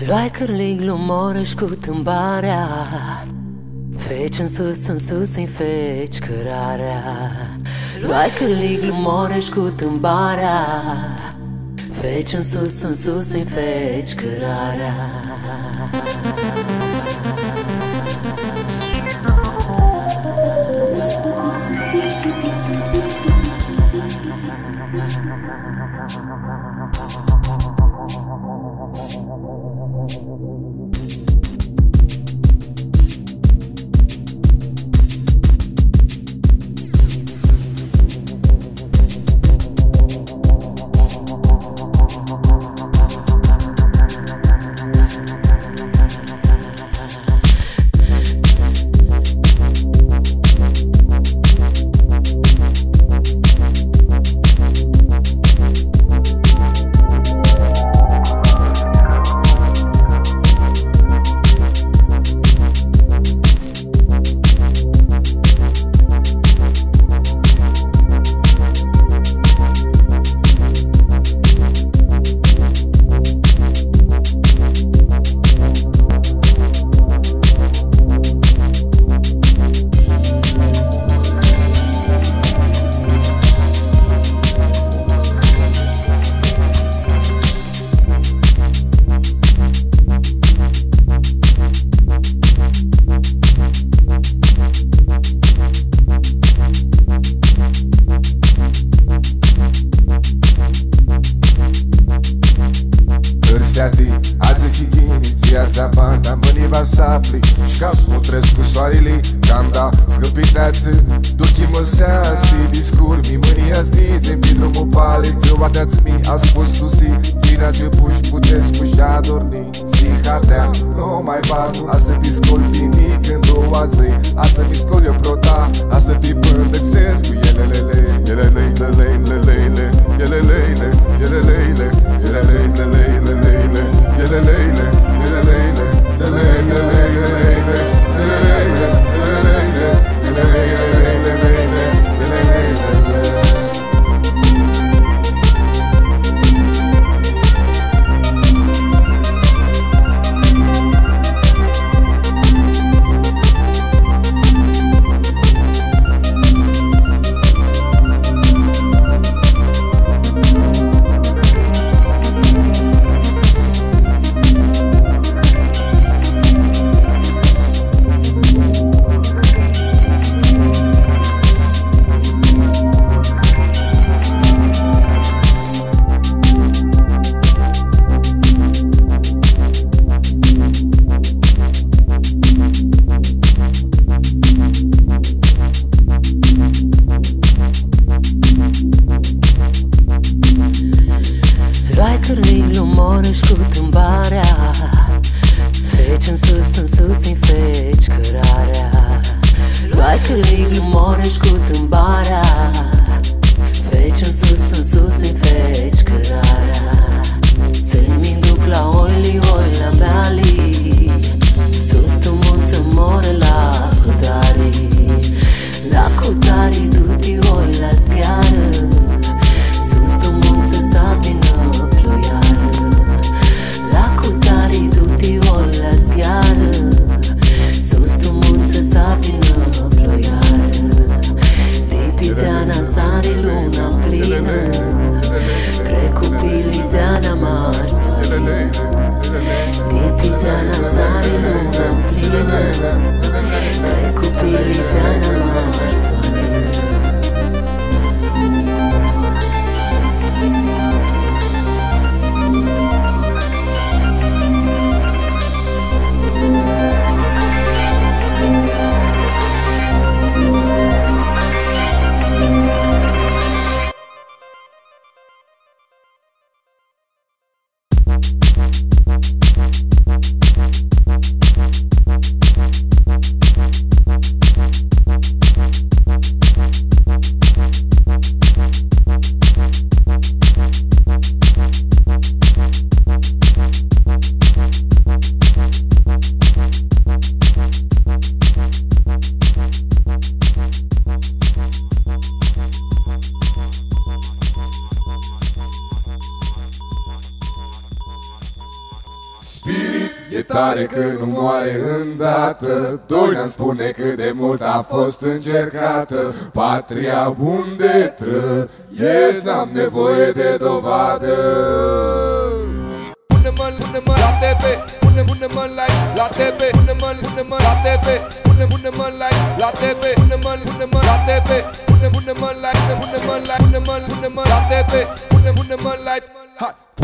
Luai cârlig, lumorăși cu tâmbarea, feci în sus, în feci cărarea. Luai cârlig, lumorăși cu tâmbarea, feci în sus, în feci cărarea. Azi higini, ți-arța banda, mâni va safli Șcau smutresc cu soarele, cam da scăpiteață Duchi mă seasti, discurmi, mâni azdițe Pe drumul pale, ți-o mi a spus tu si Fina-ți puși, puteți puși a dormi Si hatea, nu mai bag, a să te scol bine când o azi vrei A să-mi scol eu prota, a să te pândexez cu elelele Elelele, elelele, elelele, cârlig, lumorăși cu tâmbarea, feci în sus, în feci cărarea. Luai cârlig, lumorăși cu tâmbarea, feci în sus, în feci cărarea. Să-mi duc la oili, oi la meali, sus tu munță more la cutari. La cutari du-ti oi la schiară, sus tu munță să vină sare luna plină, trec cu pilii de-ana marsă. Spirit e tare că nu moare îndată. Doina spune cât de mult a fost încercată. Patria bun de trăiesc, n-am nevoie de dovadă. Pune-mă la TV, pune-mă la TV, pune-mă la TV, pune-mă la TV, pune-mă la TV, pune-mă la TV, pune-mă live.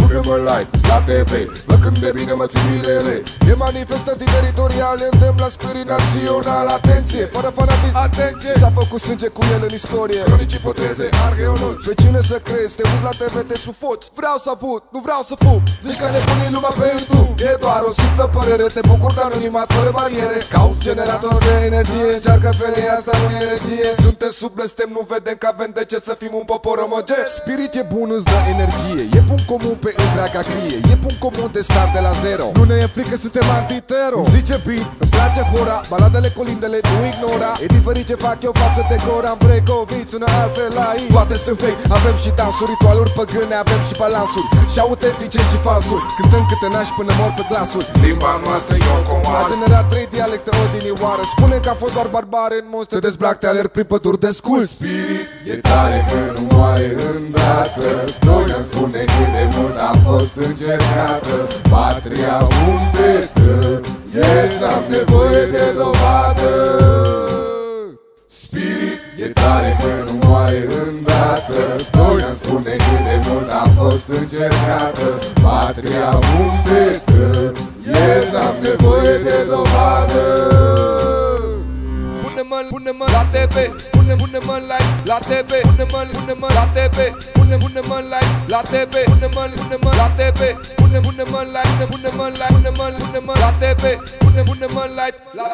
Pune-mă live la TV, văd când de bine mă țin mirele. E manifestații teritoriale, îndemn la spirit național. Atenție, fără fanatism, atenție. S-a făcut sânge cu el în istorie. Cronici ipoteze, arheologi. Pe cine să crezi, te uiți la TV, te sufoci. Vreau să aput, nu vreau să fug. Zici că nebunii lumea pe YouTube. E doar o simplă părere, te bucur de anonimat fără bariere. Cauți generator de energie, încearcă felie, asta nu e regie. Suntem sub blestem, nu vedem că avem de ce să fim un popor omogen. Spirit e bun, îți dă energie, e punct comun pe întreaga crie. E punct comun de start de la zero. Nu ne e frică, suntem antitero. Îmi zice beat, îmi place hora, baladele, colindele, nu ignora. E diferit ce fac eu față de gora. Am bregoviți, sună altfel la ei. Toate sunt fake, avem și dansuri, ritualuri păgâne, avem și balansuri. Și autentice și falsuri, cântăm câte nași până mor pe glasuri. Limba noastră e o comară. A generat 3 dialecte odinioară. Spune că am fost doar barbare în monster. Te dezbrac, te alerg prin păduri de scult. Spirit e tare că nu moare îndată. Doina spune cât de mult a fost încercată. Patria unde trăiesc, n-am nevoie de dovadă. Spirit e tare că nu moare îndată. Doina spune cât de mult a fost încercată. Patria unde trăiesc, n-am nevoie de dovadă. Pune-mă la TV, pune-mă la TV, pune-mă la TV, pune-mă la TV, pune-mă la TV, pune-mă la TV, pune-mă la TV.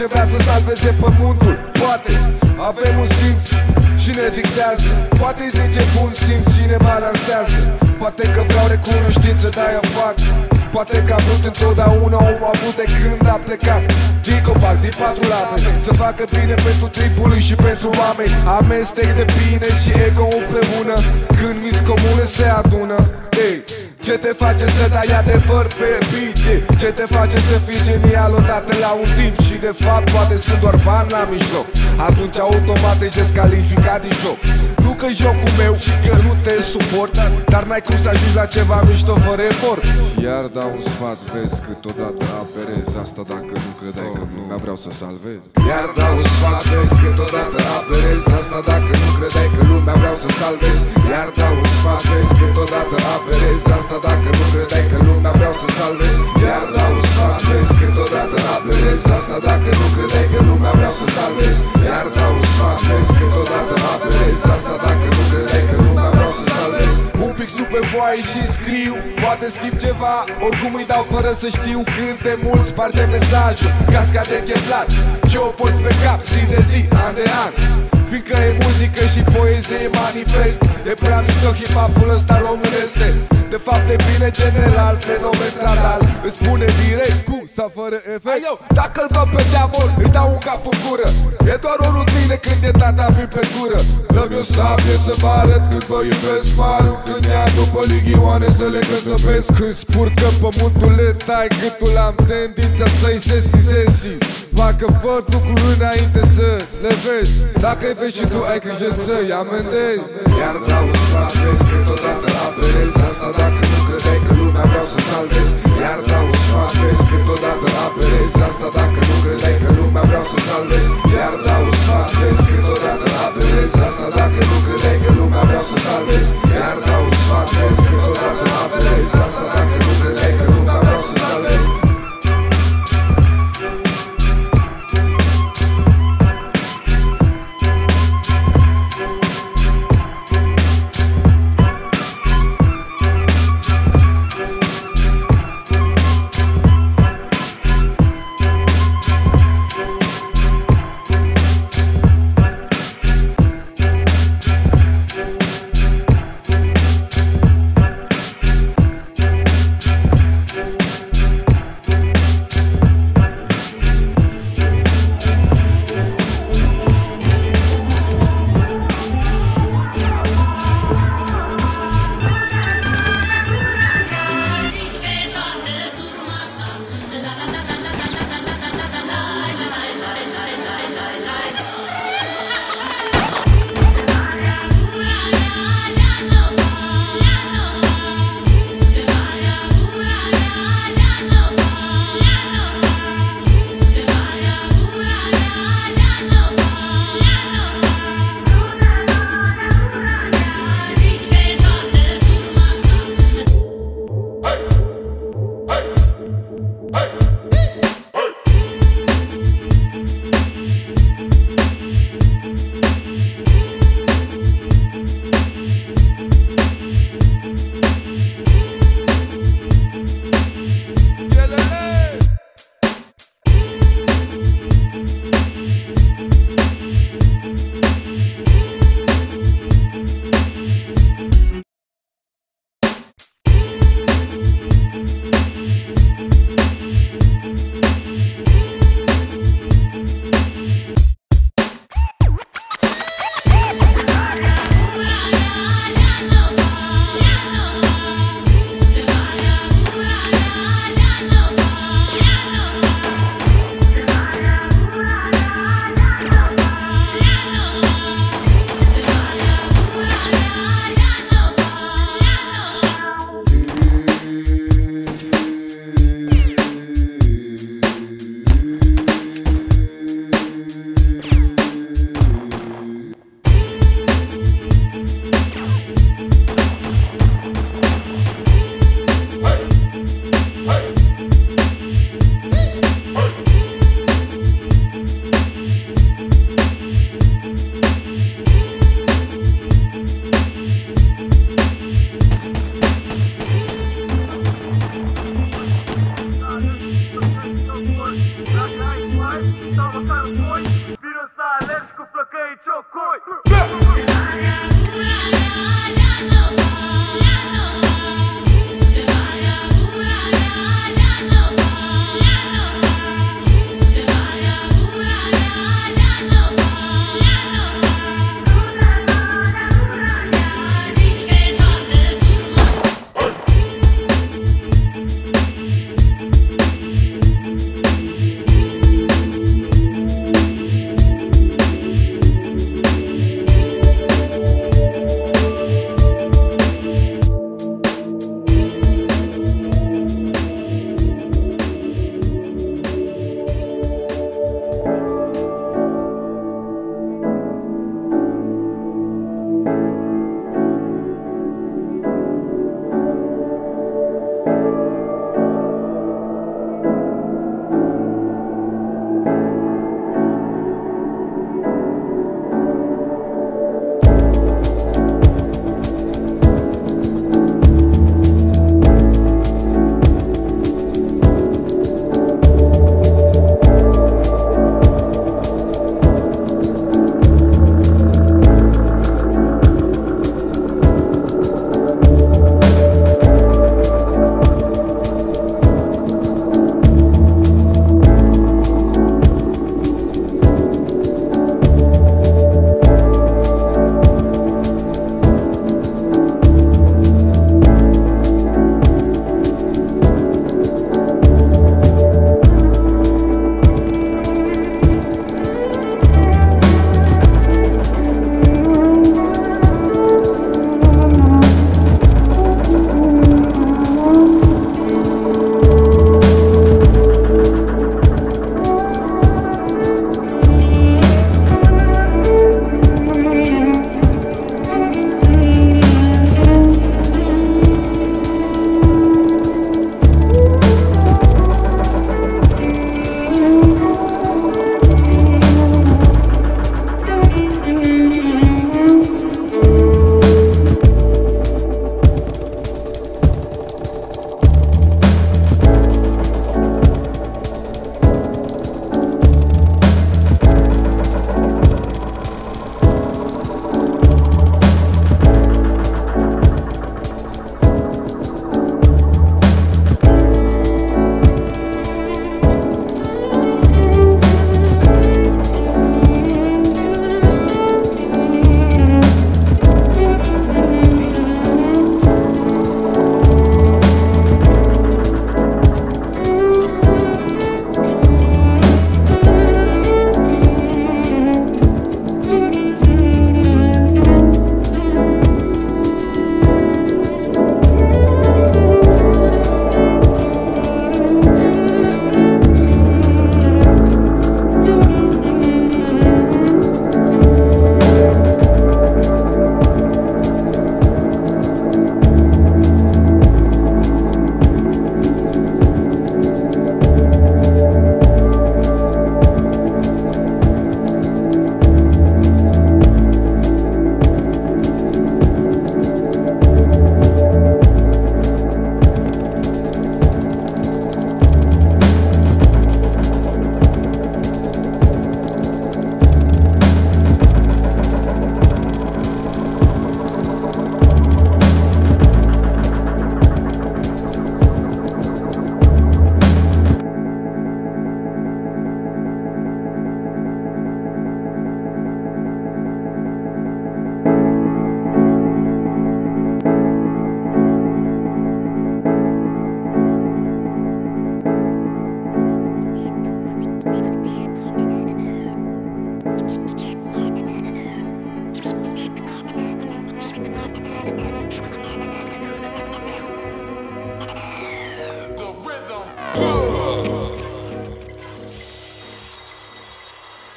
ce vrea să salveze pământul. Poate avem un simț și ne dictează, poate zice bun simț și ne balansează. Poate că vreau recunoștință, de-aia fac. Poate că a vrut întotdeauna, om a avut de când a plecat. Din copac, din patru late, să facă bine pentru tribului și pentru oameni. Amestec de bine și ego împreună, când minți comune se adună. Ei, ce te face să dai adevăr pe beat? Ce te face să fii genial odată la un timp? Și de fapt poate sunt doar bani la mijloc. Atunci automat ești descalificat din joc. Nu că jocul meu și că nu te suport, dar n-ai cum să ajungi la ceva mișto fără efort. Iar dau un sfat, vezi, câteodată aperezi. Asta dacă nu credeai că lumea vreau să salvez. Iar dau un sfat, vezi, câteodată aperezi. Asta dacă nu credeai că lumea vreau să salvez. Iar dau un sfat, vezi, câteodată aperezi. Asta dacă nu credeai că lumea vreau să salvez. Iar dau un sfat, vezi, câteodată aperezi. Asta dacă nu credeai că lumea vreau să salvez. Iar dau un sfat, vezi, câteodată aperezi. Asta dacă nu credeai că lumea vreau să salvez. Un pixul pe foaie și scriu, poate schimb ceva, oricum îi dau fără să știu cât de mult sparge mesajul. Casca de cheflat, ce o porți pe cap zi de zi, an de an. Fiindcă e muzică și poezie manifest. E prea mișto hip-hop-ul ăsta românesc. De fapt e bine general, fenomen stradal. Îți spune direct cu sau fără efect. Dacă-l văd pe diavol, îi dau un cap în gură. E doar o rutină când e tata vin pe gură. Dă-mi o sabie să vă arăt cât vă iubesc farul. Când ia după lighioane să le căsăpesc. Când spurcă pământul le tai gâtul, am tendința să-i sesizez și facă văd lucruri înainte să le vezi. Dacă-i vezi și tu ai grijă să-i amendezi. Iar dau un sfat, vezi, câteodată aperezi. Asta dacă nu credeai că lumea vreau să salvez. Iar dau un sfat, vezi, câteodată aperezi. Asta dacă nu credeai că lumea vreau să salvez. Iar dau un sfat, vezi, câteodată aperezi. Asta dacă nu credeai că lumea vreau să salvez. Iar dau un sfat, vezi, câteodată aperezi. Asta dacă nu credeai că lumea vreau să salvez.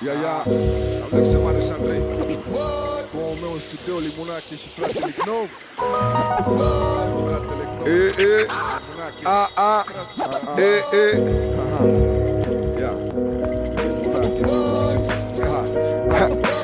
Ia, Alexe Marius Andrei, omul meu în studio, Limonache și fratele Gnom.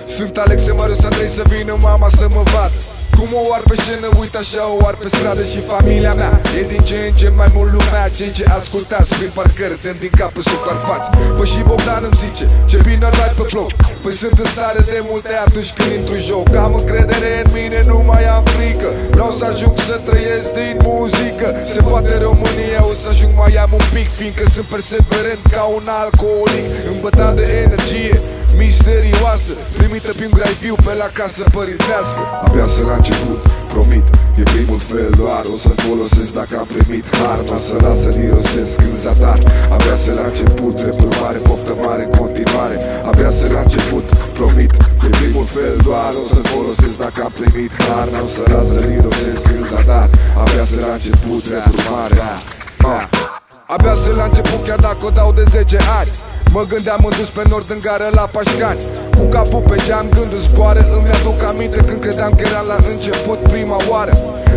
Sunt Alexe Marius Andrei, să vină mama să mă vadă cum o oar pe scenă, uit așa o oar pe stradă. Și familia mea e din ce în ce mai mult lumea. Cei ce ascultați prin parcări dăm din cap pe sub parfați. Păi și Bogdan îmi zice, ce bine ar pe floc. Păi sunt în stare de multe atunci când intru în joc. Am încredere în mine, nu mai am frică. Vreau să ajung să trăiesc din muzică. Se poate România, o să ajung mai am un pic, fiindcă sunt perseverent ca un alcoolic, îmbătat de energie misterioasă, primită prin graiviu pe la casă părintească. Abia să la început, promit, e primul fel doar. O să-l folosesc dacă am primit har, n-o să las să-l irosesc în zadar. Abia să la început, dreptul mare, poftă mare în continuare. Abia să la început, promit, e primul fel doar. O să-l folosesc dacă am primit har, n-o să las să-l irosesc în zadar. Abia să la început, dreptul mare. Abia să la început, chiar dacă o dau de 10 ani. Mă gândeam în dus pe nord în gară la Pașcani, cu capul pe geam, gândul zboară. Îmi aduc aminte când credeam că eram la început prima oară.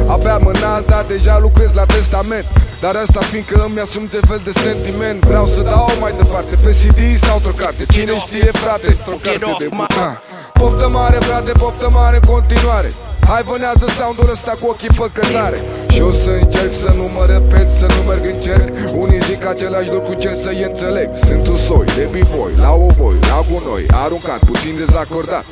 Abia mânat, dar deja lucrez la testament. Dar asta fiindcă îmi asum de fel de sentiment. Vreau să dau mai departe pe CD sau într-o carte. Cine știe, frate, într-o carte de bucan. Poftă mare, frate, poftă mare în continuare. Hai vânează sound-ul ăsta cu ochii pe cătare. Și o să încerc să nu mă repet, să nu merg în cerc. Unii zic același lucru, cer să-i înțeleg. Sunt un soi de b-boy, la oboi, la gunoi, aruncat, puțin dezacordat.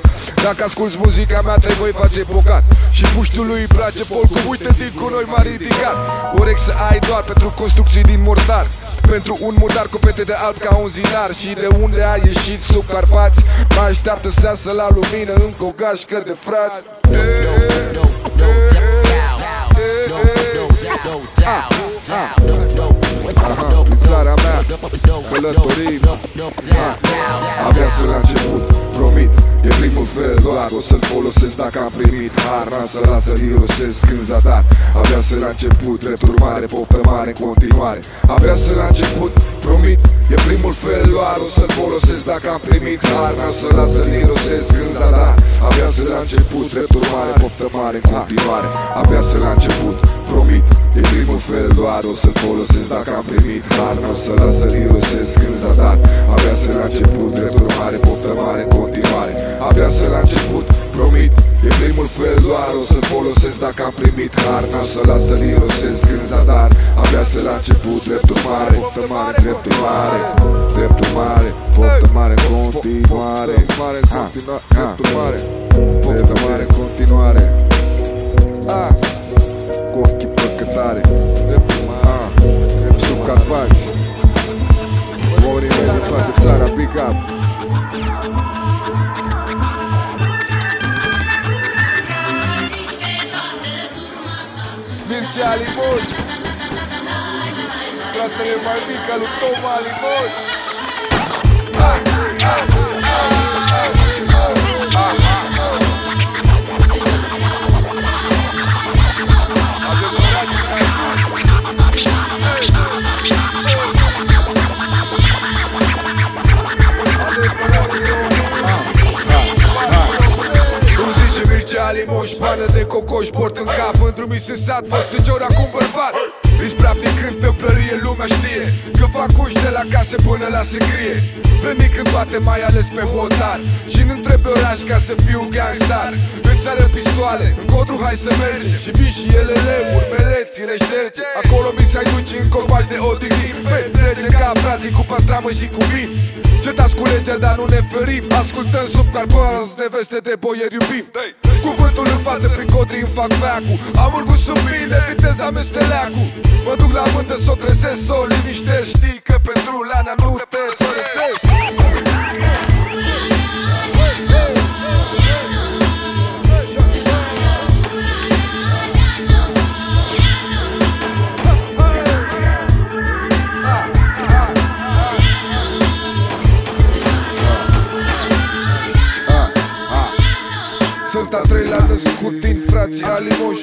Dacă asculti muzica mea, te voi face bogat. Și puștiului îi place polcul, uite din cu noi m-a ridicat. Urechi să ai doar pentru construcții din mortar, pentru un murdar cu pete de alb ca un zidar. Și de unde ai ieșit sub Carpați, mă așteaptă să iasă la lumină încă o gașcă de frați. Din țara mea călătorim. Abia să la început, promit, e primul fel doar. O să-l folosesc dacă am primit har, n-am să las să-l irosesc în zadar. Abia să la început, drept urmare, poftă mare în continuare. Abia să la început, promit, e primul fel doar. O să-l folosesc dacă am primit har, n-am să las să-l irosesc în zadar. Abia să la început, drept urmare, poftă mare în continuare. Abia să la început, promit, e primul fel doar. O să-l folosesc dacă am primit har, n-o să las să-l irosesc în zadar. Abia să la început, drept urmare, poftă mare în continuare. Abia să la început, promit, e primul fel doar. O să-l folosesc dacă am primit har, n-o să las să-l irosesc în zadar. Abia să la început, dreptul mare, poftă mare, dreptul mare, dreptul mare, poftă mare în continuare. Dreptul mare, poftă mare în continuare. Cu ochii pe cătare, sub Carpați, oamenii mei din toată țara, big up. Mircea Limoș, fratele mai mic al lui Toma Limoș. Limoș, pană de cocoș, port în cap, într-un mis în sat, fost tâncior acum bărbat. Isprav de întâmplărie, lumea știe că fac uși de la case până la secrie. Venic în toate, mai ales pe hotar, și nu-mi trebuie oraș ca să fiu gangstar. Îți arăt pistoale, în codru hai să mergem, și vii și ele lemuri, meleți, le șterge. Acolo mi se duci în corbaș de odihnim, petrece ca frații cu pastramă și cu vin. Cetați cu legea, dar nu ne ferim. Ascultăm sub Carpați, neveste de boieri iubim. Cuvântul în față, prin codri îmi fac veacul. Am urgut sub mine, viteza mea steleacul. Mă duc la vântă s-o trezesc, s-o liniștesc. Știi că pentru lana nu te părăsesc. Sunt a treilea născut din frații Alimoș.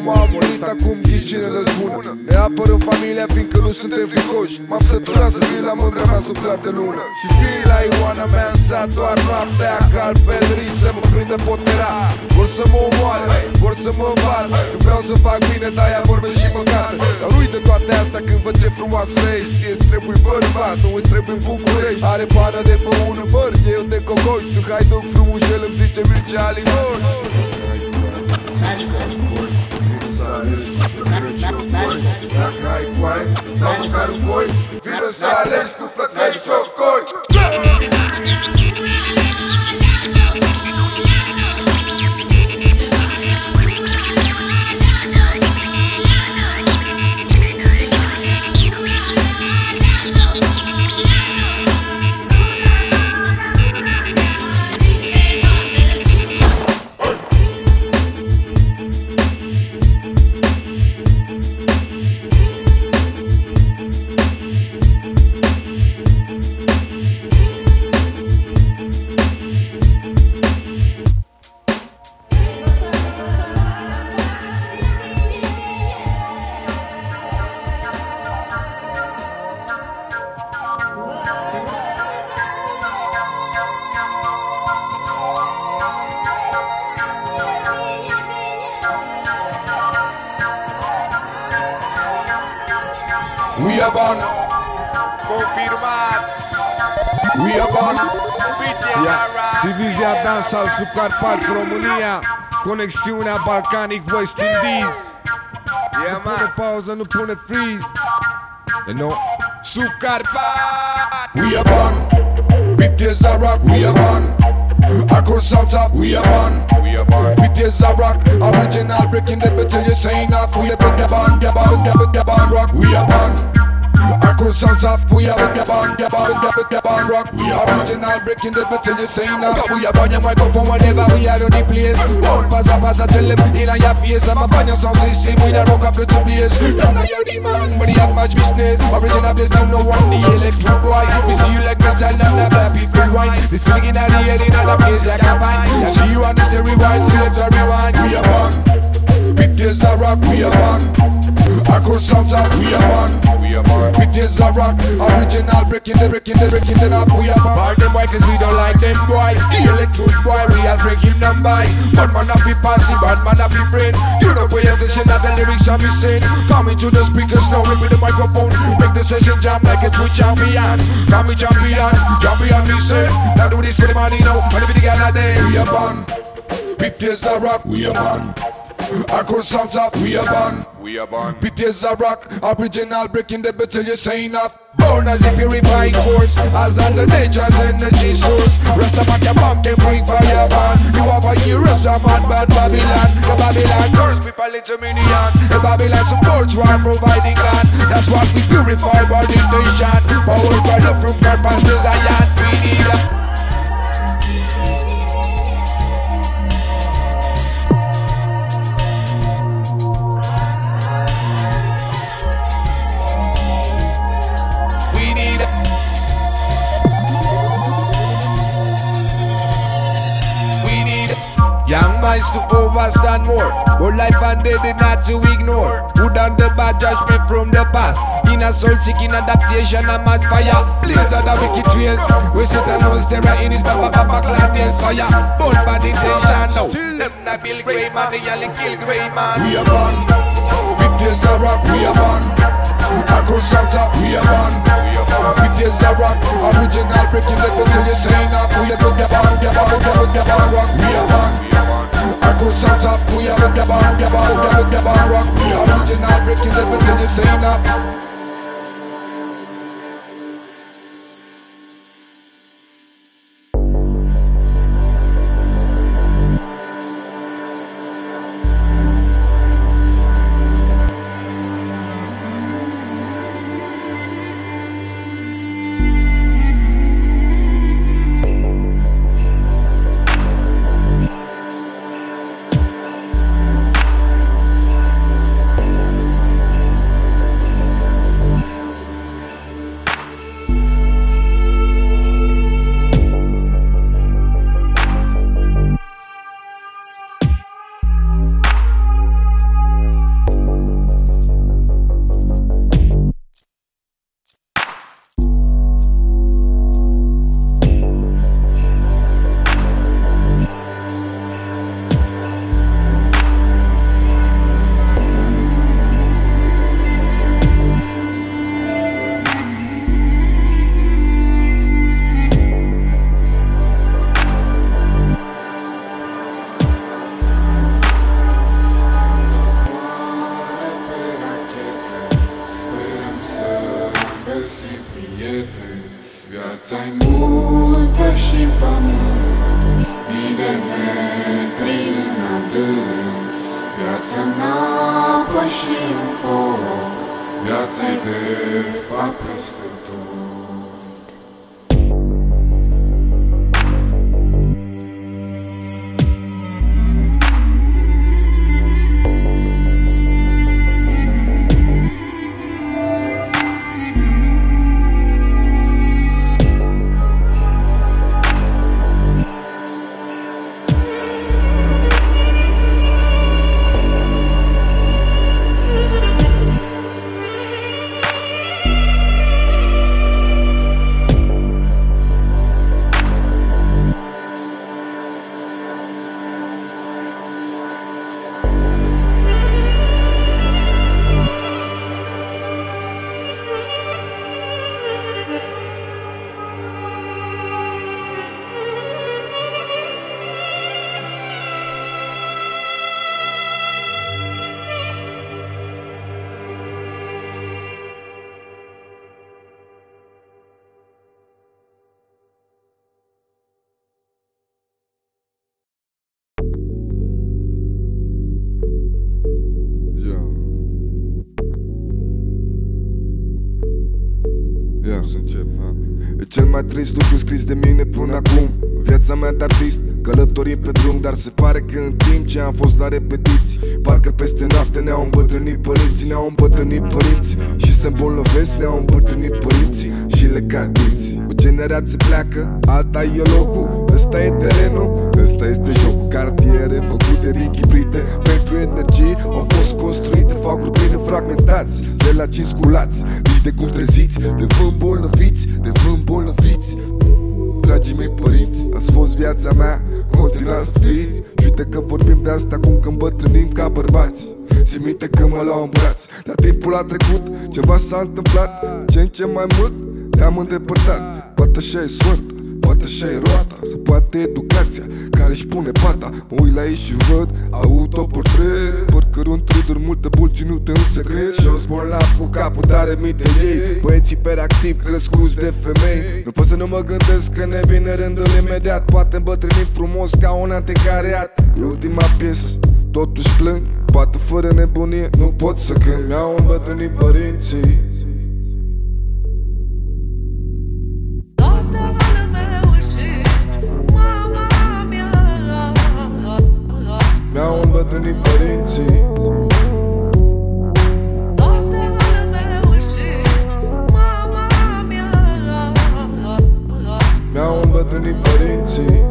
m-am murit, acum ghici cine răzbună. Ne apărăm familia fiindcă nu suntem fricoși. M-am săturat să vin la mândrea mea sub clar de lună. Și vin la Ioana mea în sat doar noaptea, că altfel risc să mă prindă potera. Vor să mă omoare, vor să mă bată. Nu vreau să fac bine, dar ea vorbe și mă gata. Dar uit de toate astea când văd ce frumoasă ești. Ție-ți trebuie bărbat, nu îți trebuie București. Are pană de pe un băr, eu de cocoș. Sunt haiduc frumușel, îmi zice Mircea Alinoș. Dacă ai coaie sau măcar un boi, vină să alegi cu flăcăi ciocoi. We are born. Confirmat. We are born. Divizia Dansal Subcarpați România. Conexiunea Balcanic West Indies. Nu pune pauză, nu pune freeze. No. Subcarpați. We are born. BTS are rock. We are born. Hardcore sounds up. We are born. We are born. BTS are rock. Original breaking the beat till you saying off. We are put your band, your band, your band rock. We are born. Hardcore sounds off, we are with your band rock. We are original breaking the beat till you saying off. We are on your microphone whenever we are on the place. Don't pass a tell them in your face. I'm up on your sound system, we are rock up to the place. Don't know you're the man, but you have much business. Original place, don't know what the electric boy. We see you like Christian and other people wine. This feeling in the head in other place I can find. I see you on this the rewind, select the rewind. We are one, BTS are rock, we are one. Hardcore sounds up, we are one. BTS are rock, original breaking the up, we are one. Bad them boy cause we don't like them boy. The electric boy, we are breaking them by. Bad man not be passy, bad man not be friend. You don't pay attention that the lyrics are missing. Coming to the speakers now with the microphone. Make the session jam like a true champion. Come me champion, champion me say. Now do this for the money now, and if the girl are there. We are one. BTS are rock, we are one. Hardcore sounds up, we are born. We are born. BTS are rock, original breaking the beat till you saying off. Born as a purified force, as on the nature's energy source. Rastaman your bunk and bring fire burn. You have a year, Rastaman, bad Babylon. The Babylon curse people into minion. The Babylon supports while providing land. That's what we purify body nation. Power by love from Carpass to Zion. We need a young minds to overstand more, but life and death did not to ignore. Put down the bad judgment from the past. In a soul seeking adaptation and mass fire. Blaze out the wicked trails. We sit and know terror in his baba clan dance fire. Burn bad intention now. Them not build grey man, they only kill grey man. We are born. BTS are rock, we are born. Hardcore sounds up, we are born. BTS are rock, original breaking the beat till you saying up. We are with your band rock. We are born. Hardcore sounds up, we are with your band rock. We are original breaking the beat till you saying up. găsi prieteni. Viața-i multă și pământ, mii de metri în adânc. Viața în apă și în foc, viața-i de fapt peste tot. E cel mai trist lucru scris de mine până acum. Viața mea de artist, călătorie pe drum. Dar se pare că în timp ce am fost la repetiții, parcă peste noapte ne-au îmbătrânit părinții. Ne-au îmbătrânit părinții și se îmbolnăvesc. Ne-au îmbătrânit părinții și le cadiți. O generație pleacă, alta e locul. Ăsta e terenul, ăsta este jocul. Cartiere făcute din chibrite pentru energie au fost construite. Fac grupii de fragmentați, de la 5 sculați, nici de cum treziți, de vă îmbolnăviți, de vă îmbolnăviți. Dragii mei părinți, ați fost viața mea, continuați să fiți. Și uite că vorbim de asta acum că îmbătrânim ca bărbați. Țin minte că mă luau în braț, dar timpul a trecut, ceva s-a întâmplat. Ce în ce mai mult ne-am îndepărtat. Poate așa e soarta, poate așa e roata, sau poate educația care își pune pata. Mă uit la ei și văd autoportret, părcăruni, truduri, multe boli ținute în secret. Și-o zborlav cu capul tare mii de ei, băieți hiperactivi crescuți de femei. Nu pot să nu mă gândesc că ne vine rândul imediat. Poate îmbătrânim frumos ca un anticariat. E ultima piesă, totuși plâng, poate fără nebunie nu pot să cânt. Mi-au îmbătrânit părinții. Mi-au îmbătrânit părinții. Mi-au îmbătrânit părinții.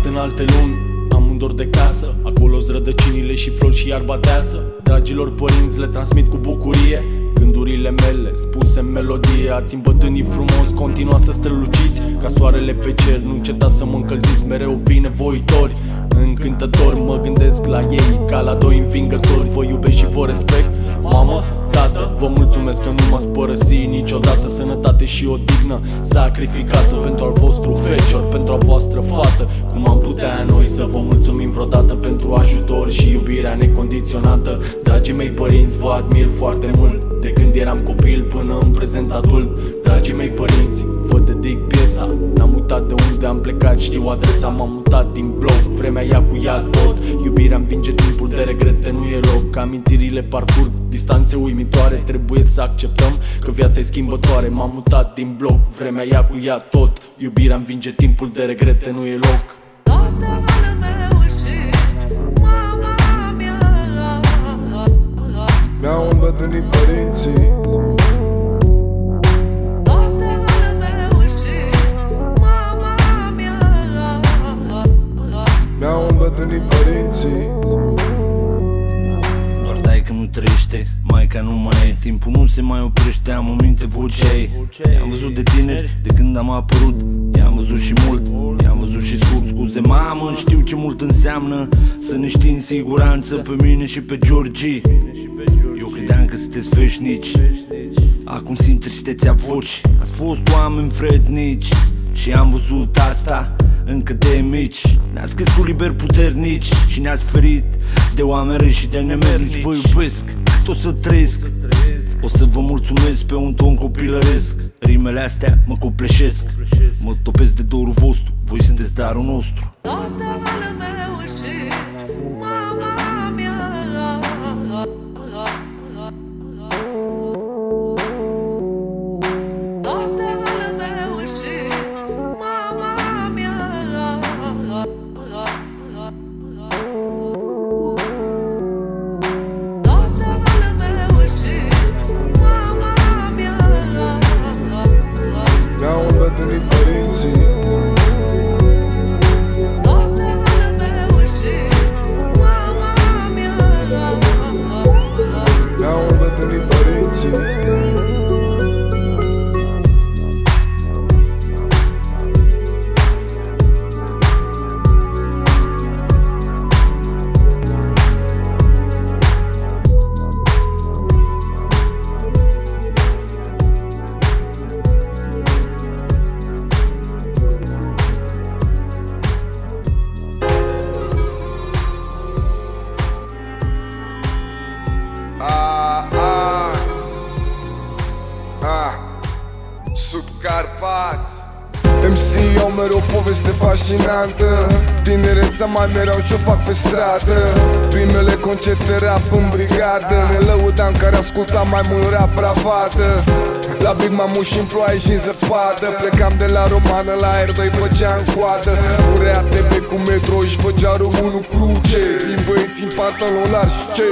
În alte luni, am un dor de casă, acolo-s rădăcinile și flori și iarba deasă. Dragilor părinți le transmit cu bucurie gândurile mele spuse în melodie. Ați îmbătrânit frumos, continua să străluciți ca soarele pe cer. Nu încetați să mă încălziți, mereu binevoitori, încântători. Mă gândesc la ei ca la doi învingători. Vă iubesc și vă respect, mamă, tată. Vă mulțumesc că nu m-ați părăsit niciodată. Sănătate și odihnă sacrificată pentru al vostru fecior, pentru a voastră fată. Cum am putea noi să vă mulțumim vreodată pentru ajutor și iubirea necondiționată. Dragii mei părinți, vă admir foarte mult, de când eram copil până în prezent adult. Dragii mei părinți, vă dedic piesa. N-am uitat de unde am plecat, știu adresa. M-am mutat din bloc, vremea ia cu ea tot. Iubirea învinge timpul, de regrete nu e loc. Amintirile parcurg distanțe uimitoare. Trebuie să acceptăm că viața e schimbătoare. M-am mutat din bloc, vremea ia cu ea tot. Iubirea învinge timpul, de regrete nu e loc. Mi-au îmbătrânit părinții. Mi-au îmbătrânit părinții. Doar dai că nu trăiește, maica nu mai e. Timpul nu se mai oprește, am în minte vocea ei. I-am văzut de tineri, de când am apărut. I-am văzut și mult, i-am văzut și scurt. Scuze mamă, știu ce mult înseamnă să ne știi în siguranță, pe mine și pe Georgie. Eu credeam că sunteți veșnici, acum simt tristețea vocii. Ați fost oameni vrednici și am văzut asta încă de mici. Ne-ați crescut liber puternici și ne-ați ferit de oameni răi și de nemernici. Vă iubesc cât o să trăiesc, o să vă mulțumesc pe un ton copilăresc. Rimele astea mă copleșesc, mă topesc de dorul vostru, voi sunteți darul nostru. Sub Carpați. MC au mereu o poveste fascinantă, tinereța mai mereu și-o fac pe stradă. Primele concerte rap în brigadă, ne lăudam care ascultam mai mult rap bravadă. La Big Mamu și în ploaie și în zăpadă, plecam de la Romană la R2, făceam coadă. Urea TB cu metro, își făcea românul cruce, din băieți în pantaloni largi, ce?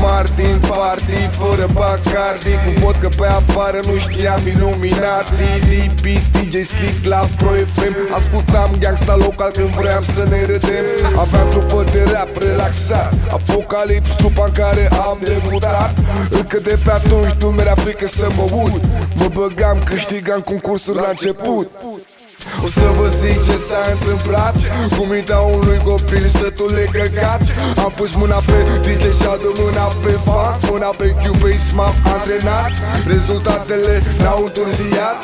Martin Party, fără Bacardi, cu vodka pe afară, nu știam Illuminati. DPs, DJ Slick la Pro FM, ascultam gangsta local când vreau să ne râdem. Aveam trupă de rap relaxat, Apocalips, trupa în care am debutat. Încă de pe atunci nu mi-era frică să mă ud, mă băgam, câștigam concursuri la început. O să vă zic ce s-a întâmplat cu mintea unui copil sătul de căcat. Am pus mâna pe DJ și adu mâna pe fac, mâna pe Cubase m-am antrenat. Rezultatele n-au întârziat,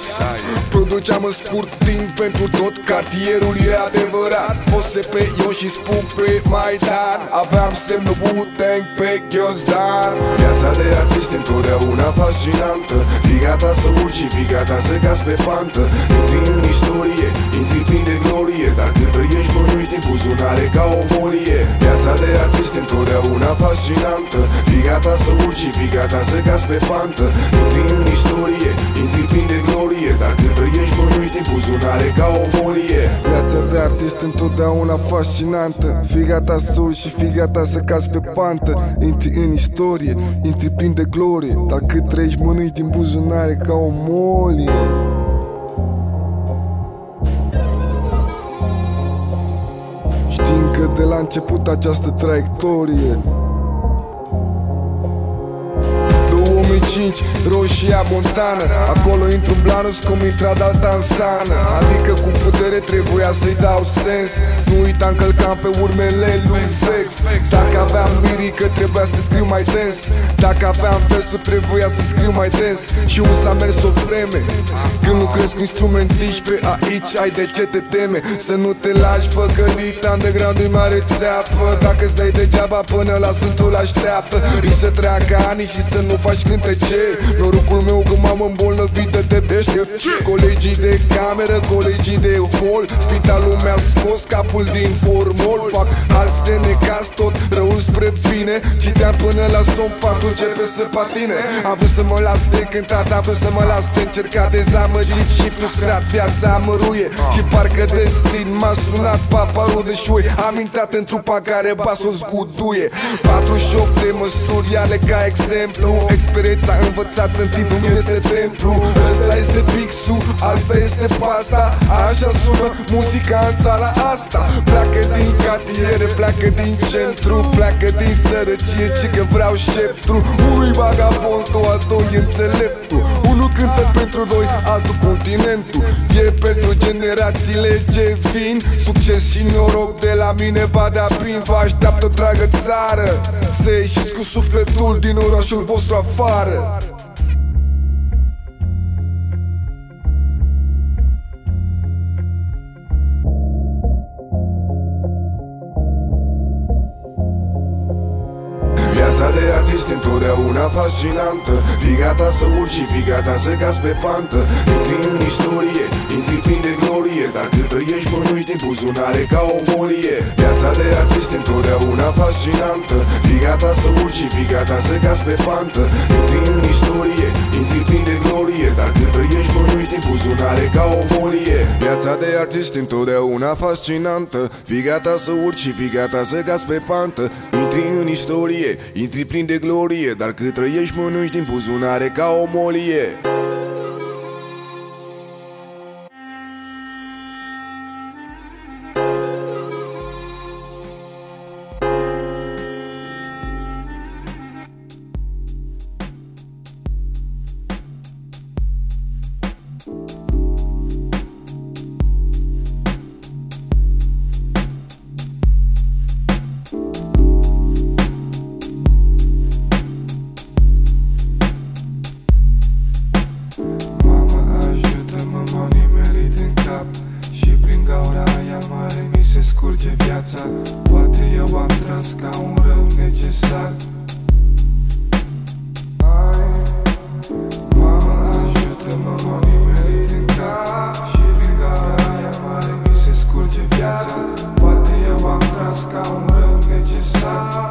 produceam în scurt timp pentru tot cartierul, e adevărat. OSP, eu și Spuc pe Maidan, aveam semnul Wu-Tang pe ghiozdan. Viața de artist întotdeauna fascinantă, fii gata să urci și fii gata să cazi pe pantă. Intri în istorie, intri plin de glorie, dar cât trăiești mănânci din buzunare ca o molie. Viața de artist întotdeauna fascinantă, fii gata să urci și fii gata să cazi pe pantă. Intri în istorie, intri plin de glorie, dar cât trăiești mănânci din buzunare ca o molie. Viața de artist întotdeauna fascinantă, fii gata să urci și fii gata să cazi pe pantă. Intri în istorie, intri plin de glorie, dar cât trăiești mănânci din buzunare ca o molie. Știm că de la început această traiectorie 2005, Roșia Montană, acolo intru Blanus cum intra Daltan Stană. Adică cu putere trebuia să-i dau sens, nu uita încălcam pe urmele lui Sex. Dacă aveam lirică trebuia să scriu mai dens, dacă aveam versuri trebuia să scriu mai dens. Și un s-a mers o vreme, când lucrezi cu instrumentiști pe aici ai de ce te teme. Să nu te lași păcălit, underground-ul mare țeapă. Dacă stai degeaba până la Sfântul așteaptă, risc să treacă ani și să nu faci cântece. Norocul meu că m-am îmbolnăvit de deștept. Colegii de cameră, colegii de hol, spitalul mi-a scos capul din formol. Fac azi de necaz tot răul spre bine, citeam până la somn, patul începe să patine. Am vrut să mă las de cântat, am vrut să mă las de încercat, dezamăgit și frustrat. Viața mă ruie și parcă destin m-a sunat paparul de șoi. Am intrat în trupa care basul zguduie. 48 de măsuri, ale ca exemplu. Experiența învățată în timp nu este templu. Ăsta este pixul, asta este pasta. Așa sună muzica în țara asta. Pleacă din cartiere, pleacă din centru, pleacă din sărăcie, ci că vreau sceptru. Unul-i vagabondul, altul-i înțeleptul. Unul cântă pentru noi, altul continentul. E pentru generațiile ce vin. Succes și noroc de la mine va da prin. Vă așteaptă o dragă țară, să ieșiți cu sufletul din orașul vostru afară. Viața de artist întotdeauna fascinantă. Fii gata să urci și fii gata să cazi pe pantă. Intri în istorie, intri plin de glorie, dar cât trăiești mănânci din buzunare ca o molie. Viața de artist întotdeauna fascinantă. Fii gata să urci și fii gata să cazi pe pantă. Intri în istorie, intri plin de glorie, dar cât trăiești mănânci din buzunare ca o molie. Viața de artist întotdeauna fascinantă. Fii gata să urci și fii gata să cazi pe pantă. Intri în istorie, intri plin de glorie, dar cât trăiești mănânci din buzunare ca o molie. Scurge viața, poate eu am tras ca un rău necesar. Mama, ajută-mă, mă nimerit în cap și prin gaura aia mare mi se scurge viața. Poate eu am tras ca un rău necesar.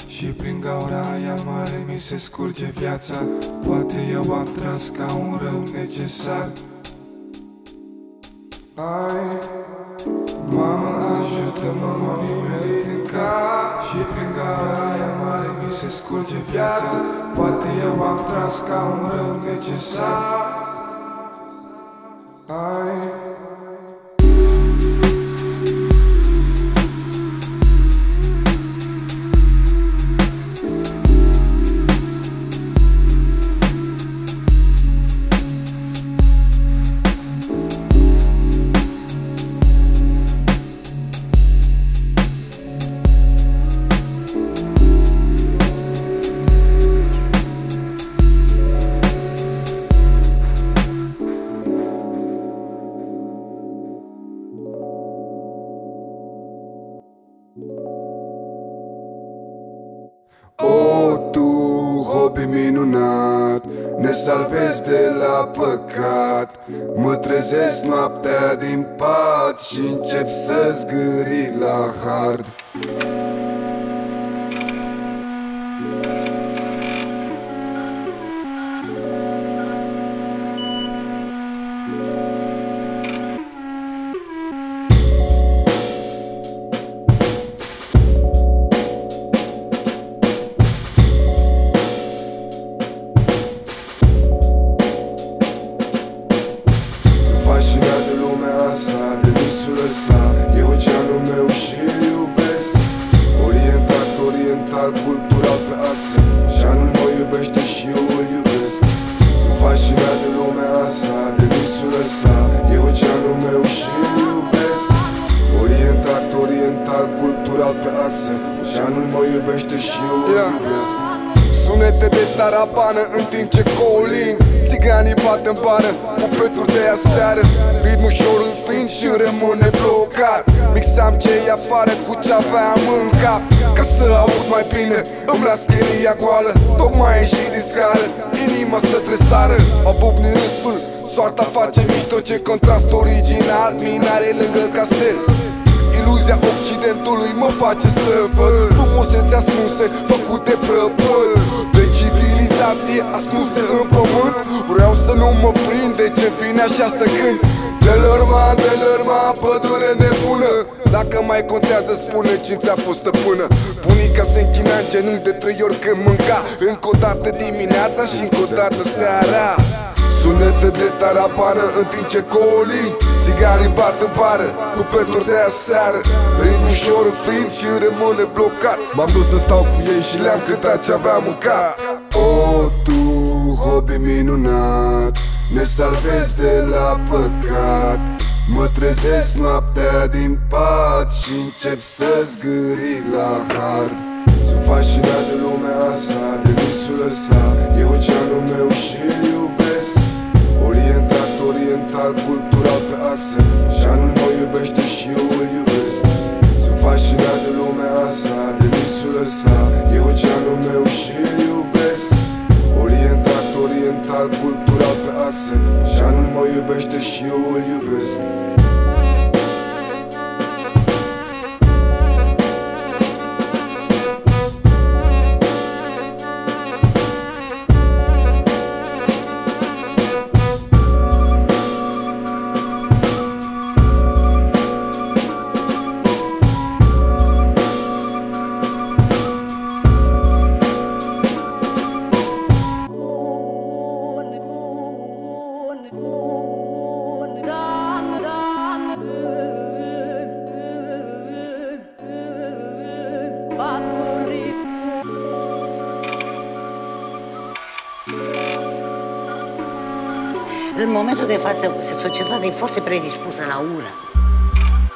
Și prin gaura aia mare mi se scurge viața. Poate eu am tras ca un rău necesar. Ai, mama, ajută-mă, mă nimerit în cap. Și prin gaura aia mare mi se scurge viața. Poate eu am tras ca un rău necesar. Ai. ne salvez de la păcat. Mă trezesc noaptea din pat și încep să zgâri la hard. Fascinat de lumea asta, de visul ăsta, e oceanul meu și îl iubesc. Orientat cultural pe axe, oceanul mă iubește și eu îl iubesc. Sunt fascinat de lumea asta, de visul ăsta, e oceanul meu și îl iubesc. Orientat cultural pe axe, oceanul mă iubește și eu îl iubesc. Sunete de tarabană în timp ce colin țiganii bat în bară cu peturi de aseară. Ritmul ușor îl prind și rămâne blocat. Mixam ce-i afară cu ce aveam în cap, ca să aud mai bine, îmi las chelia goală. Tocmai ieși din scară, inima să tresară. A bubnit râsul, soarta face mișto, ce contrast original, minare lângă castel. Iluzia Occidentului mă face să văd frumusețe ascunse, făcute prăpăd de civilizație ascunse în pământ. Vreau să nu mă prind de ce vine așa să cânt. De lărma, pădure nebună. Dacă mai contează, spune cine ți-a fost stăpână. Bunica se închina în genunchi de 3 ori când mânca, încă o dată dimineața și încă o dată seara. Sunete de tarabană în timp ce colin țiganii bat în bară cu peturi de aseară. Ritmul ușor îl prind și rămâne blocat. M-am dus să stau cu ei și le-am cântat ce aveam în cap. O, tu, hobby minunat, ne salvezi de la păcat. Mă trezesc noaptea din pat și încep să zgâri la hard. Sunt fascinat de lumea asta, de visul ăsta, e oceanul meu și îl iubesc. Orientat cultural pe axe, oceanul mă iubește și eu îl iubesc. Sunt fascinat de lumea asta, de visul ăsta, e oceanul meu și îl iubesc. Orientat cultural pe axe, oceanul mă iubește și eu îl iubesc. În momentul de față, societatea e foarte predispusă la ură.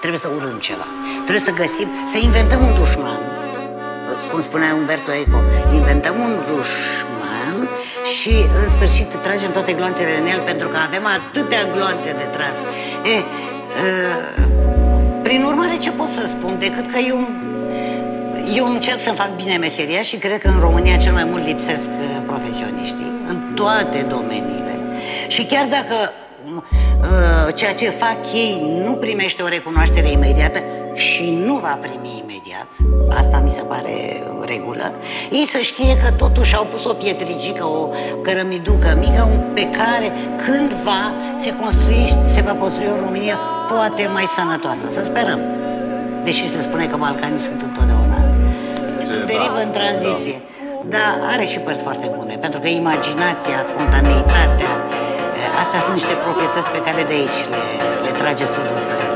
Trebuie să urâm ceva. Trebuie să găsim, să inventăm un dușman. Cum spunea Umberto Eco, inventăm un dușman și în sfârșit tragem toate gloanțele în el, pentru că avem atâtea gloanțe de tras. Prin urmare, ce pot să spun? Decât că eu încerc să fac bine meseria și cred că în România cel mai mult lipsesc profesioniștii în toate domeniile. Și chiar dacă ceea ce fac ei nu primește o recunoaștere imediată și nu va primi imediat, asta mi se pare regulă, ei să știe că totuși au pus o pietricică, o cărămiducă mică pe care cândva se va construi o România poate mai sănătoasă, să sperăm. Deși se spune că Balcanii sunt întotdeauna derivă în tranziție. Dar are și părți foarte bune, pentru că imaginația, spontaneitatea, astea sunt niște proprietăți pe care de aici le trage sudul țării.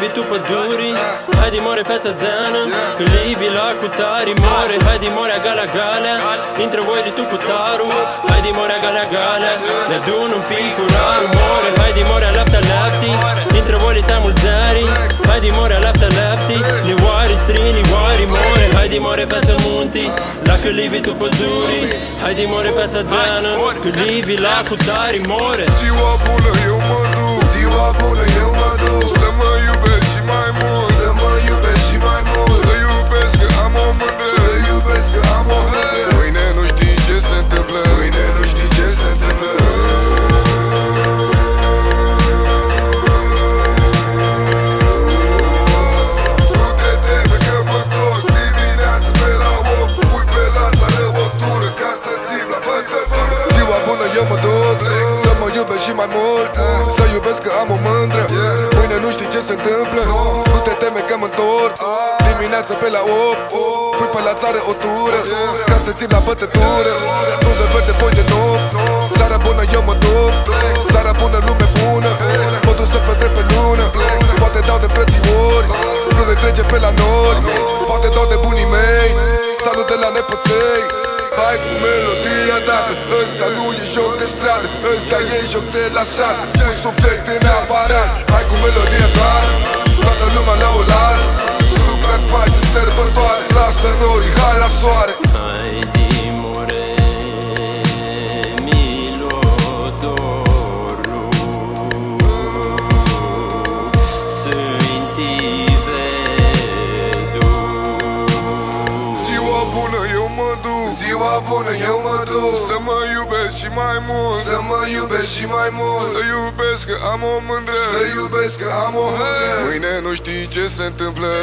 livi tu pădurii. Haide more pe țățeană, că livi la cutari more. Haide more a galea galea, intră voi de tu cu taru. Haide more a galea galea, ne adun un pic cu raru more. Haide more a lapta lapti, intră voi de tamul zari. Haide more a lapta lapti, ne oari strini oari more. Haide more pe ță munti, la că livi tu pădurii. Haide more pe țățeană, că livi la cutari more. Ziua bună eu mă duc, ziua bună eu mă duc, să mă iubesc și mai mult, să mă iubesc și mai mult, să iubesc că am o mândră, să iubesc că am o mândră. Mâine nu știi ce se întâmplă, mâine nu știi ce se întâmplă. Nu te teme că mă întorc dimineața pe la 8, fui pe la țară o tură ca să țin la bătătură. Ziua bună eu mă duc, să mă iubesc și mai mult, să iubesc că am o mândră. Mâine nu știi ce se întâmplă, nu te teme că mă întorc dimineața pe la 8, fui pe la țară o tură ca să țin la bătătură. Frunze verde, foi de nopt, seara bună eu mă duc, seara bună, lume bună. Mă duc să petrec pe lună, poate dau de frățiori, nu le trece pe la nori. Poate dau de bunii mei, salut de la nepoței. Hai cu melodia dată, ăsta nu e joc de stradă, ăsta e joc de la sat, cu suflet în aparat. Hai cu melodia dată, toată lumea la oaltă, super pace, sărbătoare, lasă norii, hai la soare. Haide more, milodoru, să-i vedu. Ziua bună eu mă duc, ziua bună eu mă duc, să mă iubesc și mai mult, să mă iubesc și mai mult, să iubesc că am o mândră, să iubesc că am o mândră. Mâine nu știi ce se întâmplă.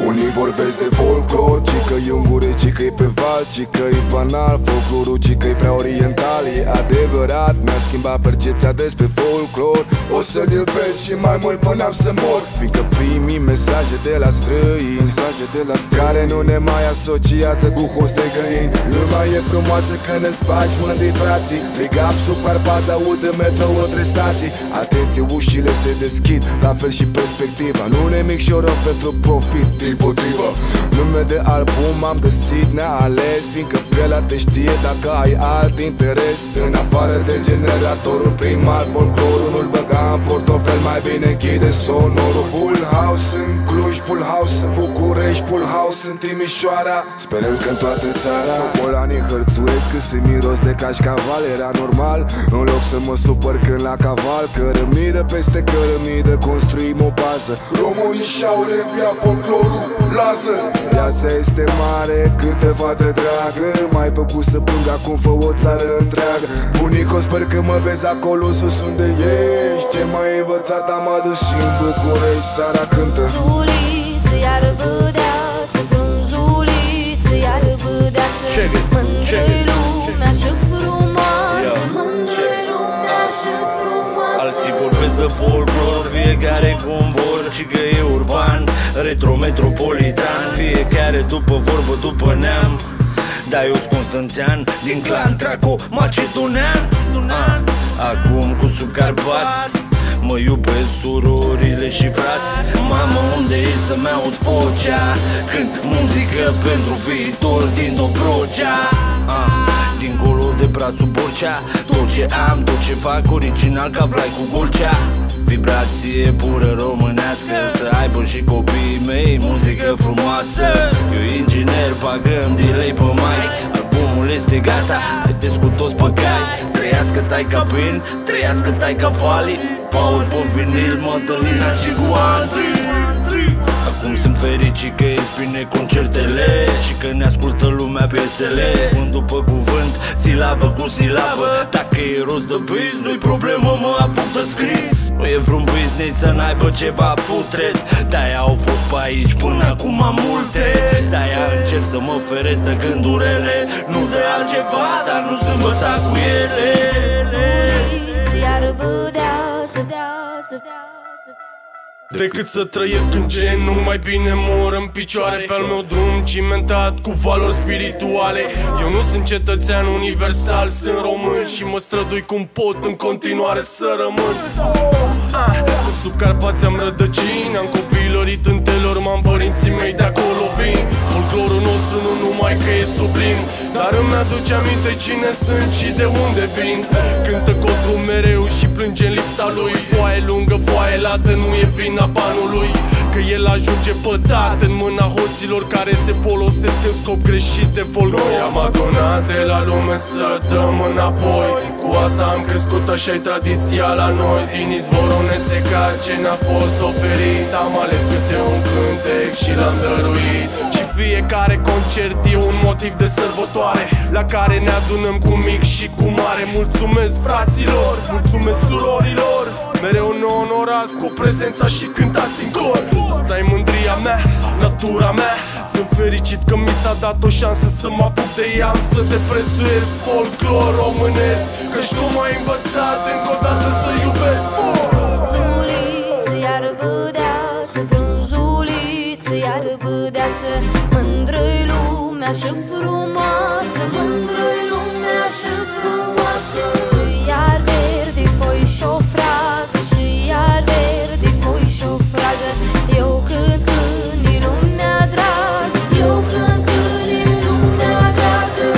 Unii vorbesc de folclor, ci că-i ungure, ci că-i pe val, ci că-i banal. Folclorul, ci că-i prea oriental. E adevărat, mi-a schimbat percepția despre folclor. O să-l iubesc și mai mult până am să mor, fiindcă primii mesaje de la străini, care nu ne mai asociază cu host de găini. Lumea e frumoasă când îți faci mândri frații. Big up sub Carpați, aud în metrou între stații. Atenție, ușile se deschid, la fel și perspectiva. Nu ne micșorăm pentru profit, dimpotrivă. Nume de album am găsit, ne-a ales, fiindcă pielea te știe dacă ai alt interes. În afară de generatorul primar, folclorul nu-l băga în portofel, mai bine închide sonorul. Full house în Cluj, full house în București, full house în Timișoara, sperăm că în toată țara. Molanii hărțuiesc când se miros de cașcaval. Era normal, în loc să mă supăr când la caval. Cărămidă peste cărămidă construim o bază. Românii și-au reviat folclorul, lasă. Viața este mare, câte fată dragă. M-ai făcut să plâng, acum fă o țară întreagă. Bunico, sper că mă vezi acolo sus unde ești. Ce m-ai învățat am adus și în București. Sara cântă Zuliță, iar bădeasă, frunzuliță, iar bădeasă. Mândră-i lumea și frumoasă, mândră-i lumea și frumoasă. Alții vorbesc de folclor, fiecare cum vor, ci că e urban, retro-metropolitan. Fiecare după vorbă, după neam. Dar eu-s constanțean, din clan traco-macedonean. Acum cu sub Carpați mă iubesc surorile și frați. Mamă, unde e să-mi auzi vocea? Când muzică pentru viitor din Dobrogea. Dincolo de brațul Borcea, tot ce am, tot ce fac original ca Vlai cu Golcea. Vibrație pură românească, să aibă și copiii mei muzică frumoasă. Eu inginer, pagăm delay pe mic. Albumul este gata, haideți cu toți pe cai. Trăiască Taica Pin, trăiască Taica Vali, Paul pe vinil, Mădălina și Guanti. Acum sunt fericit că ies bine concertele și că ne ascultă lumea piesele. Cuvânt după cuvânt, silabă cu silabă. Dacă e rost de biz, nu-i problemă, mă apuc de scris. Nu e vreun business să n-aibă ceva putred. De-aia au fost pe aici până acum multe. De-aia încerc să mă feresc de gândurile, nu de altceva, dar nu sunt învățat cu ele. Zuliță, iar bădeasă, decât să trăiesc în gen, nu mai bine mor în picioare. Pe al meu drum cimentat cu valori spirituale. Eu nu sunt cetățean universal, sunt român și mă strădui cum pot în continuare să rămân. Sub Carpați am rădăcini, am copilărit în Telor, m-am părinții mei de acolo vin. Folclorul nostru nu numai că e sublim, dar îmi aduce aminte cine sunt și de unde vin. Cântă Cotru mereu și plânge în lipsa lui. Foaie lungă, foaie lată, nu e vina banului, că el ajunge pătat în mâna hoților care se folosesc în scop greșit de folclor. Noi am adunat de la lume să dăm înapoi, cu asta am crescut, așa-i tradiția la noi. Din izvorul nesecat ce ne-a fost oferit, am ales câte un cântec și l-am dăruit. Și fiecare concert e un motiv de sărbătoare, la care ne adunăm cu mic și cu mare. Mulțumesc fraților, mulțumesc surorilor, mereu ne onorați cu prezența și cântați în cor. Asta e mândria mea, natura mea. Sunt fericit că mi s-a dat o șansă să mă apuc de ea. Am să te prețuiesc, folclor românesc, căci tu m-ai învățat încă o dată să iubesc. Zuliță, iar bădeasă, frunzuliță, iar bădeasă. Mândră-i lumea și frumoasă, mândră-i lumea și frumoasă. Și iar verde foi și-o fragă, și iar verde foi și-o fragă. Eu cânt când-i lumea dragă, eu cânt când-i lumea dragă.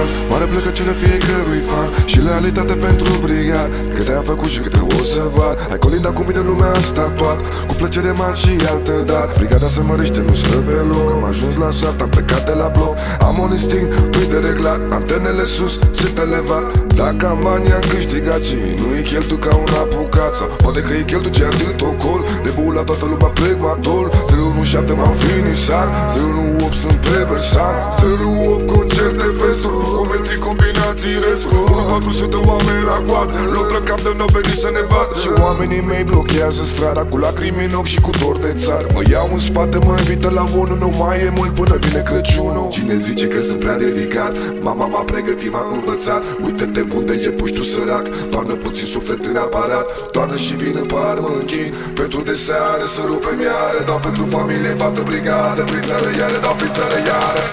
fan. Mare plecăciune fiecărui fan și realitate pentru brigat. Câte am făcut și câte o să vad. Hai colinda cu mine lumea asta toat. Cu plăcere mari și altă dat. Brigada se mărește, nu stă pe loc. Am ajuns la sat, am plecat de la bloc. Am un instinct, nu-i de reglat. Antenele sus, sunt elevat. Dacă am bani am câștigat și nu e cheltu ca un apucat. Sau poate că e cheltu ce atât ocol. De bula toată lumea plec matol. 017 m-am finisat, 018 sunt pe versat, 018 concerte festuri, comentrii combinații resturi, 1400 oameni la coadă, loc la cap de n-au venit să ne vadă. Și oamenii mei blochează strada cu lacrimi în ochi și cu dor de țară. Mă iau în spate, mă invită la vonul, nu mai e mult până vine Crăciunul. Cine zice că sunt prea dedicat, mama m-a pregătit, m-a învățat. Uite-te unde e puși tu sărac, toarnă puțin suflet în aparat, toarnă și vină par mă închin. Pentru de seară să rupem iară, dau pentru familie, fată brigadă, prin țară iară, dau prin țară iară.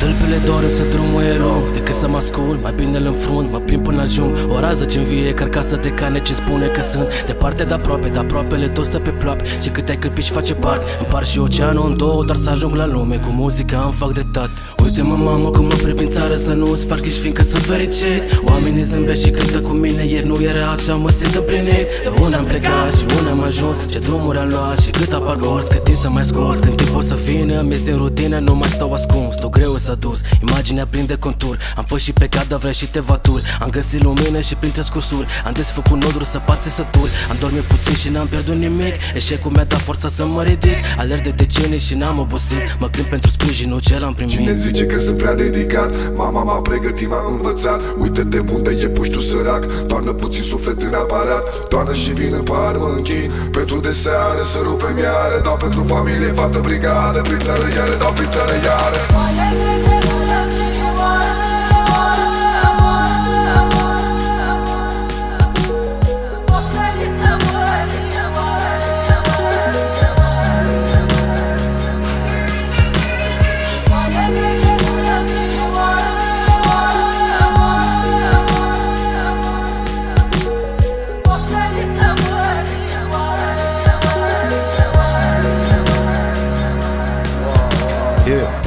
Tălpile doar însă drumul e lung. Decât să mă ascult, mai bine îl înfrunt. Mă prind până ajung, o rază ce învie, carcasă de cane ce spune că sunt departe de aproape, de aproapele tot stă pe ploape. Și cât ai câlpit și face parte, împar și oceanul în două, doar să ajung la lume. Cu muzica îmi fac dreptate. Uite-mă mamă cum mă prind prin țară, să nu-ți faci ghiși fiindcă sunt fericit. Oamenii zâmbesc și cântă cu mine, ieri nu era așa, mă simt împlinit. De una am plecat și una am ajuns, ce drumuri am luat și cât am parcurs. Cât timp să mai scos, când timp o să vină, mi-e din rutină, nu mai stau ascuns. Tu greu s-a dus, imaginea prinde contur. Am fost și pe cadă, vrei și te vaturi. Am găsit lumină și printre scusuri am desfăcut noduri, săpați sături. Am dormit puțin și n-am pierdut nimic. Eșecul mi-a dat forța să mă ridic. Alerg de decenii și n-am obosit. Mă cânt pentru sprijinul ce l-am primit. Cine zice că sunt prea dedicat, mama m-a pregătit, m-a învățat. Uite-te unde e puși tu sărac, toarnă puțin suflet în aparat, toarnă și vină par mă închin. Pentru de seară să rupem iară, dau pentru familie, fată brigadă, prin țară iară, dau prin țară iară.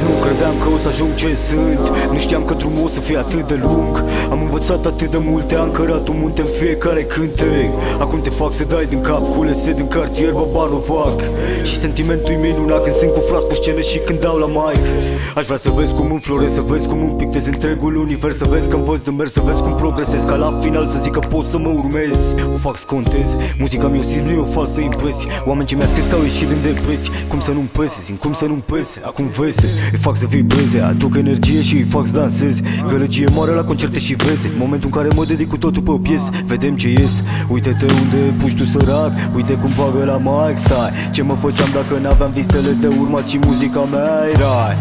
Nu credeam că o să ajung ce sunt. Nu știam că drumul o să fie atât de lung. Am învățat atât de multe, am cărat un munte în fiecare cântec. Acum te fac să dai din cap, culese din cartier, baba nu fac. Și sentimentul-i minunat când sunt cu frați pe scenă și când dau la mic. Aș vrea să vezi cum înfloresc, să vezi cum îmi pictez întregul univers. Să vezi că învăț de mers, să vezi cum progresez, ca la final să zic că pot să mă urmez. O fac să contez, muzica mi-o simți, nu e o falsă impresie. Oameni ce mi-a scris că au ieșit din depresie. Cum să nu-mi pese, zic cum să nu-mi pese. Acum vese, îi fac să vibreze, aduc energie și îi fac să danseze. Gălăgie mare la concerte și veze. Momentul în care mă dedic cu totul pe piesă. Vedem ce ies, uite-te unde puși tu sărac. Uite cum bagă la mic, stai. Ce mă făceam dacă n-aveam visele de urmat și muzica mea era.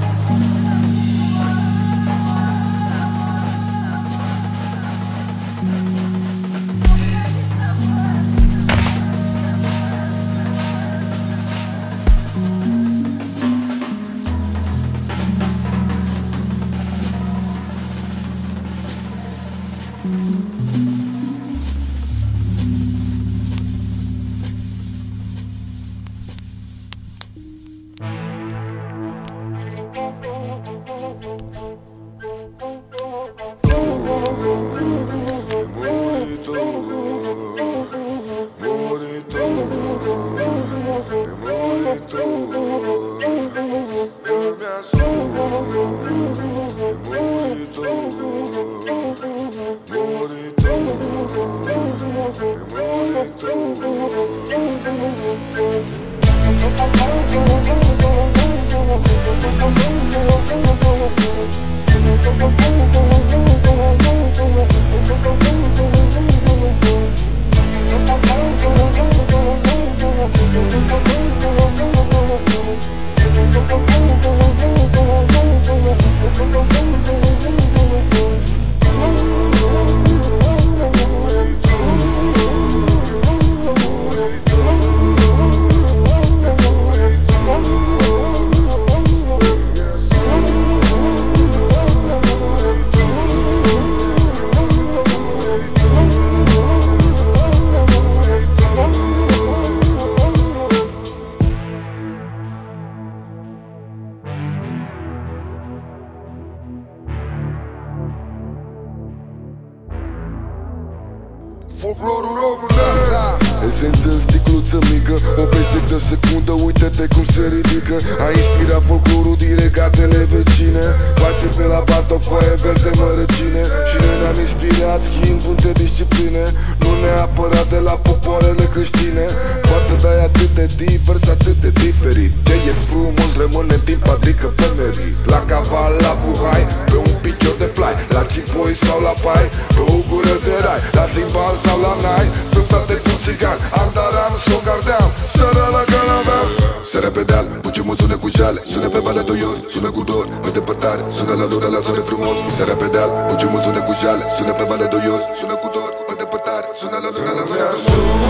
folclorul românesc. Esență în sticluță mică, oprește de secundă, uite-te cum se ridică. A inspirat folclorul din regatele vecine, face pe la bat o foaie verde mărăcine. Și noi ne-am inspirat schimb multe discipline, nu neapărat de la popoarele creștine. Poate dai atât de divers, atât de diferit. Ce e frumos rămâne în timp, adică pe merit. La caval, la buhai, pe un picior de plai, la cipoi sau la pai, pe o gură de rai, la țimbal sau la nai. Sunt frate cu țigan, andaram, s-o gardeam, seara la calaveam. Seara pe deal, bucimul sună cu jale, sună pe vale doios, sună cu dor, în depărtare, sună la luna, la soare frumos. Seara pe deal, bucimul sună cu jale, sună pe vale doios, sună cu dor, în depărtare, sună la luna, la soare frumos.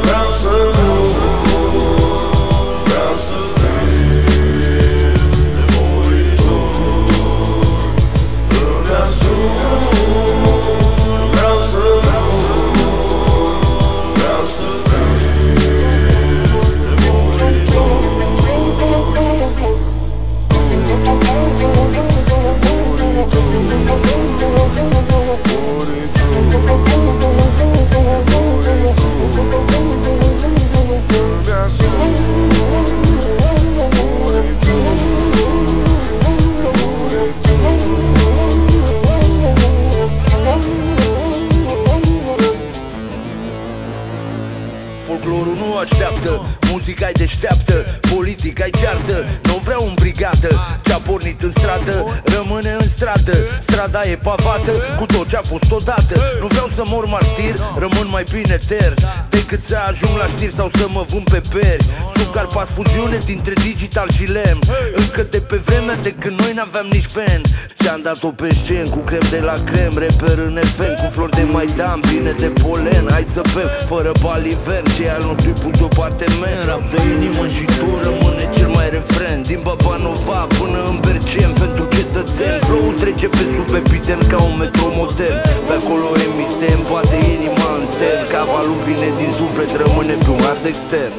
Vreau să nu, vreau să fiu nemuritor. Îmi asum, vreau să nu, vreau să fiu Folclorul nu așteaptă, muzica-i deșteaptă, politica-i ceartă. Nu vreau un brigată, ce-a pornit în stradă rămâne în stradă. Strada e pavată cu tot ce-a fost odată. Nu vreau să mor martir, rămân mai bine etern decât să ajung la știri sau să mă vând pe beri. Sub Carpați, fuziune dintre digital și lemn, încă de pe vremea de când noi n-aveam nici ven. Ce-am dat-o pe scen cu crem de la crem, reper în FM cu flori de maidan, pline de polen. Hai să bem fără balivern, ce al nostru-i pus deoparte men. Rap de inimă și tu rămâne cel mai refren. Din Babanova până în Bercem, pentru cetățeni flow-ul trece pe sub epidem ca un metro modern. Pe acolo emitem, bate inima în ster. Cavalul vine din suflet, rămâne pe un hard extern.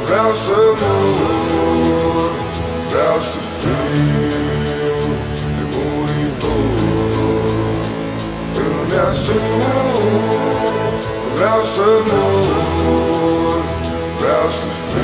Vreau să mor, vreau să fiu nemuritor. Îmi asum, vreau să mor, vreau să fiu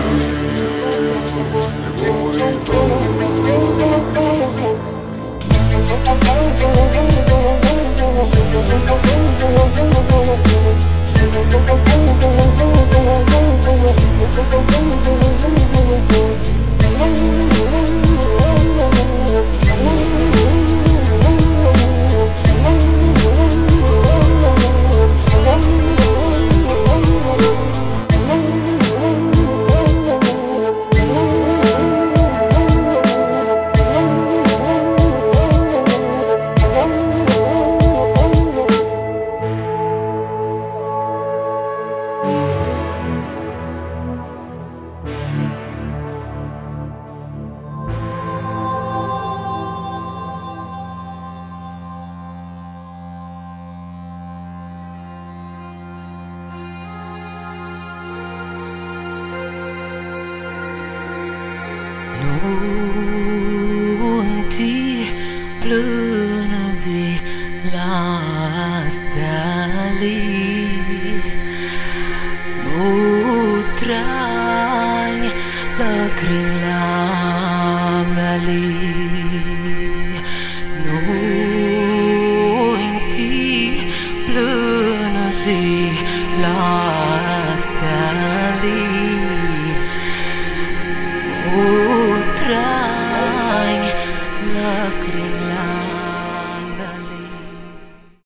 Lunti plână de la stele, nu trai lacrimi